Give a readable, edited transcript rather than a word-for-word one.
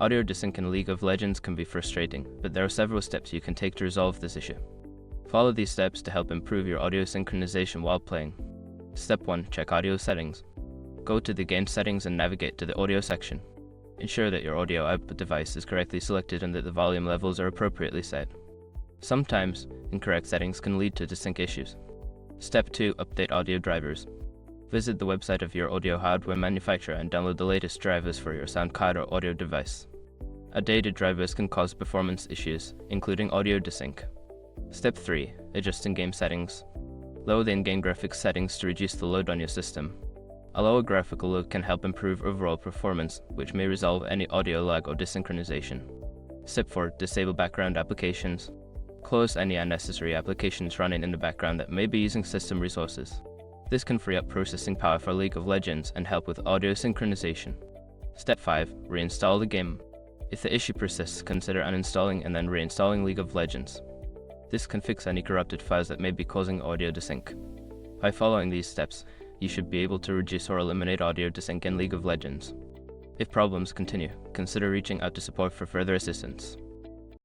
Audio desync in League of Legends can be frustrating, but there are several steps you can take to resolve this issue. Follow these steps to help improve your audio synchronization while playing. Step 1. Check audio settings. Go to the game settings and navigate to the audio section. Ensure that your audio output device is correctly selected and that the volume levels are appropriately set. Sometimes, incorrect settings can lead to desync issues. Step 2. Update audio drivers. Visit the website of your audio hardware manufacturer and download the latest drivers for your sound card or audio device. Outdated drivers can cause performance issues, including audio desync. Step 3. Adjust in-game settings. Lower the in-game graphics settings to reduce the load on your system. A lower graphical load can help improve overall performance, which may resolve any audio lag or desynchronization. Step 4. Disable background applications. Close any unnecessary applications running in the background that may be using system resources. This can free up processing power for League of Legends and help with audio synchronization. Step 5. Reinstall the game. If the issue persists, consider uninstalling and then reinstalling League of Legends. This can fix any corrupted files that may be causing audio desync. By following these steps, you should be able to reduce or eliminate audio desync in League of Legends. If problems continue, consider reaching out to support for further assistance.